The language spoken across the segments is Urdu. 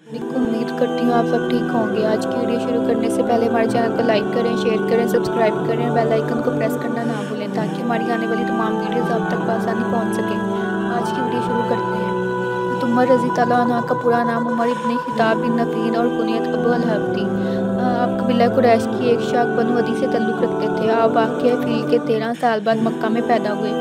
امید کرتی ہوں آپ سب ٹھیک ہوں گے۔ آج کی ویڈیو شروع کرنے سے پہلے ہمارے چینل کو لائک کریں، شیئر کریں، سبسکرائب کریں اور بیل آئیکن کو پریس کرنا نہ بھولیں تاکہ ہماری آنے والی تمام ویڈیوز آپ تک بآسانی پہنچ سکیں۔ آج کی ویڈیو شروع کرتے ہیں۔ حضرت عمر رضی اللہ عنہ کا پورا نام عمر ابن خطاب بن نفیل اور کنیت ابو لہب تھی۔ آپ قبیلہ قریش کی ایک شاخ بنو عدی سے تعلق رکھتے تھے۔ آپ واقعہ فیل کے 13 سال بعد مکہ میں پیدا ہوئے۔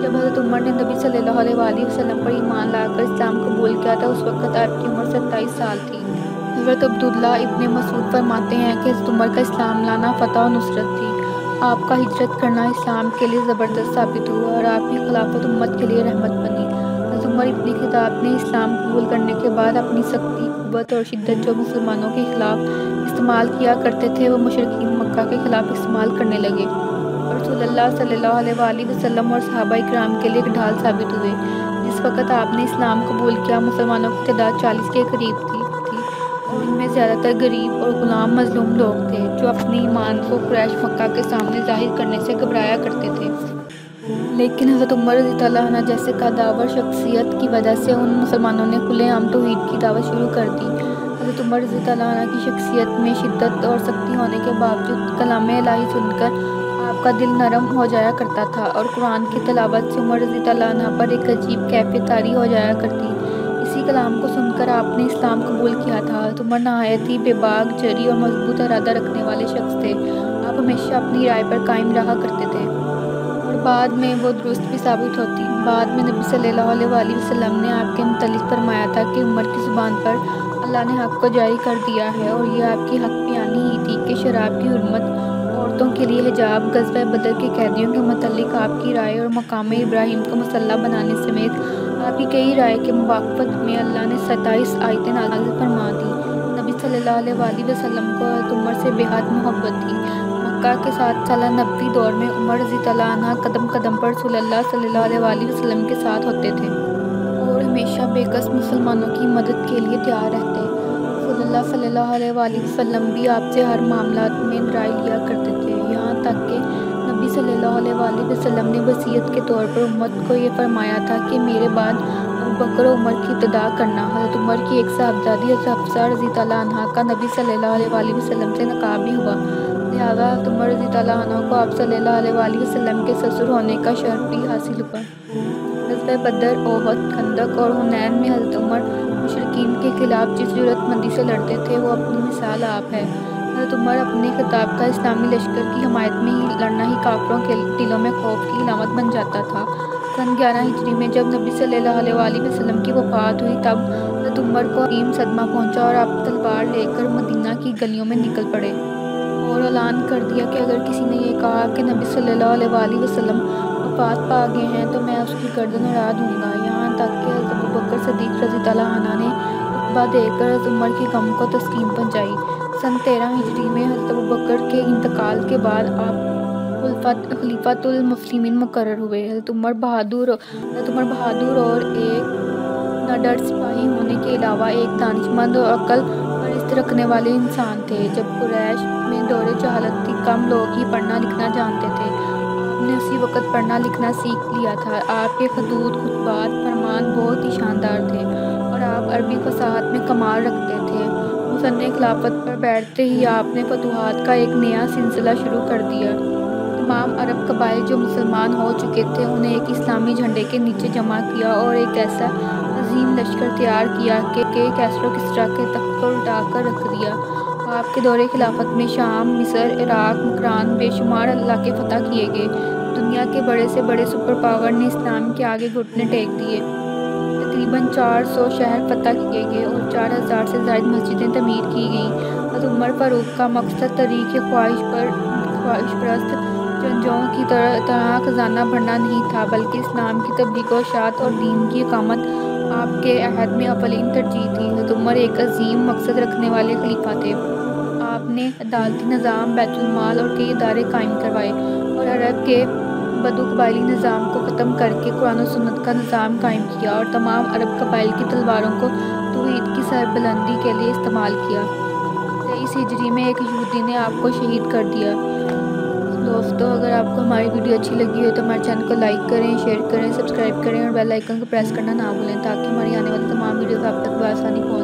جب حضرت عمر نے نبی صلی اللہ علیہ وآلہ وسلم پر ایمان لا کر اسلام قبول کیا تھا اس وقت آپ کی عمر 27 سال تھی۔ حضرت عبداللہ ابن مسعود فرماتے ہیں کہ حضرت عمر کا اسلام لانا فتح و نصرت تھی۔ آپ کا ہجرت کرنا اسلام کے لیے زبردست ثابت ہوا اور آپ کی خلافت امت کے لیے رحمت بنی۔ حضرت عمر ابن خطاب نے اسلام قبول کرنے کے بعد اپنی سختی، قوت اور شدت جو مسلمانوں کے خلاف استعمال کیا کرتے تھے وہ مشرکین مکہ کے خلاف استعمال کرنے لگے اور رسول اللہ صلی اللہ علیہ وآلہ وسلم اور صحابہ کرام کے لیے ایک ڈھال ثابت ہوئے۔ جس وقت آپ نے اسلام قبول کیا مسلمانوں کی تعداد 40 کے قریب تھی اور ان میں زیادہ تر غریب اور غلام مظلوم لوگ تھے جو اپنے ایمان کو قریش مکہ کے سامنے ظاہر کرنے سے گھبرایا کرتے تھے۔ لیکن حضرت عمر رضی اللہ عنہ جیسے قداور شخصیت کی وجہ سے ان مسلمانوں نے کھلے عام توحید کی دعوت شروع کر دی۔ حضرت عمر رضی اللہ عنہ کی شخصیت میں شدت اور سختی ہونے کے باوجود کلام الہی سن کر آپ کا دل نرم ہو جایا کرتا تھا اور قرآن کی تلاوت سے عمر رضی اللہ عنہ پر ایک عجیب کیفیت طاری ہو جایا کرتی۔ اسی کلام کو سن کر آپ نے اسلام قبول کیا تھا۔ حضرت عمر نہایت ہی بے باک، جری اور مضبوط ارادہ رکھنے والے شخص تھے۔ آپ ہمیشہ اپنی رائے پر قائم رہا کرتے تھے اور بعد میں وہ درست بھی ثابت ہوتی۔ بعد میں نبی صلی اللہ علیہ وآلہ وسلم نے آپ کے متعلق فرمایا تھا کہ عمر کی زبان پر اللہ نے حق کو جاری کر دیا ہے اور یہ آپ کی حق بیانی ہی تھی کہ شراب کی حرمت، عورتوں کے لیے حجاب، غزوہ بدر کے قیدیوں کے متعلق آپ کی رائے اور مقام ابراہیم کو مسلح بنانے سمیت آپ کی کئی رائے کے موافقت میں اللہ نے 27 آیتیں نازل فرما دیں۔ نبی صلی اللہ علیہ وآلہ وسلم کو حضرت عمر سے بے حد محبت تھی۔ مکہ کے 7 سالہ نبوی دور میں عمر رضی اللہ عنہ قدم قدم پر رسول اللہ صلی اللہ علیہ وآلہ وسلم کے ساتھ ہوتے تھے اور ہمیشہ بے کس مسلمانوں کی مدد کے لیے تیار رہتے۔ رسول اللہ صلی اللہ علیہ وآلہ وسلم بھی آپ سے ہر معاملات میں رائے لیا کرتے تھے، یہاں تک کہ نبی صلی اللہ علیہ وآلہ وسلم نے وصیت کے طور پر امت کو یہ فرمایا تھا کہ میرے بعد ابوبکر و عمر کی ابتدا کرنا۔ حضرت عمر کی ایک صاحبزادی حضرت حفصہ رضی اللہ عنہا کا نبی صلی اللہ علیہ وآلہ وسلم سے نکاح بھی ہوا، لہٰذا حضرت عمر رضی اللہ عنہ کو آپ صلی اللہ علیہ وآلہ وسلم کے سسر ہونے کا شرف بھی حاصل ہوا۔ غزوہ بدر، احد، خندق اور حنین میں حضرت عمر مشرکین کے خلاف جس جرأت مندی سے لڑتے تھے وہ اپنی مثال آپ ہے۔ حضرت عمر اپنے خطاب کا اسلامی لشکر کی حمایت میں ہی لڑنا ہی کافروں کے دلوں میں خوف کی علامت بن جاتا تھا۔ سن 11 ہجری میں جب نبی صلی اللہ علیہ وآلہ وسلم کی وفات ہوئی تب حضرت عمر کو عظیم صدمہ پہنچا اور آپ تلوار لے کر مدینہ کی گلیوں میں نکل پڑے اور اعلان کر دیا کہ اگر کسی نے یہ کہا کہ نبی صلی اللہ علیہ وآلہ وسلم وفات پا گئے ہیں تو میں اس کی گردن اڑا دوں گا، یہاں تک کہ حضرت ابوبکر صدیق رضی اللہ عنہ نے خطبہ دے کر حضرت عمر کے غم کو تسکین پہنچائی۔ سن 13 ہجری میں حضرت ابوبکر کے انتقال کے بعد آپ خلیفۃ المسلمین مقرر ہوئے۔ حضرت عمر بہادر اور ایک نڈر سپاہی ہونے کے علاوہ ایک دانش مند اور عقل پرست رکھنے والے انسان تھے۔ جب قریش میں دور جہالت تھی، کم لوگ ہی پڑھنا لکھنا جانتے تھے، آپ نے اسی وقت پڑھنا لکھنا سیکھ لیا تھا۔ آپ کے خطوط، خطبات، فرمان بہت ہی شاندار تھے اور آپ عربی فصاحت میں کمال رکھتے تھے۔ مسنِ خلافت پر بیٹھتے ہی آپ نے فتوحات کا ایک نیا سلسلہ شروع کر دیا۔ تمام عرب قبائل جو مسلمان ہو چکے تھے انہیں ایک اسلامی جھنڈے کے نیچے جمع کیا اور ایک ایسا عظیم لشکر تیار کیا کہ کیسر و کسریٰ کے تخت کو الٹا کر رکھ دیا۔ آپ کے دور خلافت میں شام، مصر، عراق، مکران بے شمار علاقے فتح کیے گئے۔ دنیا کے بڑے سے بڑے سپر پاور نے اسلام کے آگے گھٹنے ٹیک دیے۔ تقریباً 400 شہر فتح کیے گئے اور 4000 سے زائد مسجدیں تعمیر کی گئیں۔ حضرت عمر فاروق کا مقصد تحریک خواہش پرست جنگجوؤں کی طرح خزانہ بھرنا نہیں تھا بلکہ اسلام کی تبلیغ و اشاعت اور دین کی اقامت آپ کے عہد میں اولین ترجیح تھی۔ حضرت عمر ایک عظیم مقصد رکھنے والے خلیفہ تھے۔ آپ نے عدالتی نظام، بیت المال اور کئی ادارے قائم کروائے اور عرب کے بدو قبائلی نظام کو ختم کر کے قرآن و سنت کا نظام قائم کیا اور تمام عرب قبائل کی تلواروں کو توحید کی سربلندی کے لیے استعمال کیا۔ 23 ہجری میں ایک یہودی نے آپ کو شہید کر دیا۔ دوستو، اگر آپ کو ہماری ویڈیو اچھی لگی ہو تو ہمارے چینل کو لائک کریں، شیئر کریں، سبسکرائب کریں اور بیل آئیکن کو پریس کرنا نہ بھولیں تاکہ ہماری آنے والی تمام ویڈیوز آپ تک بآسانی پہنچ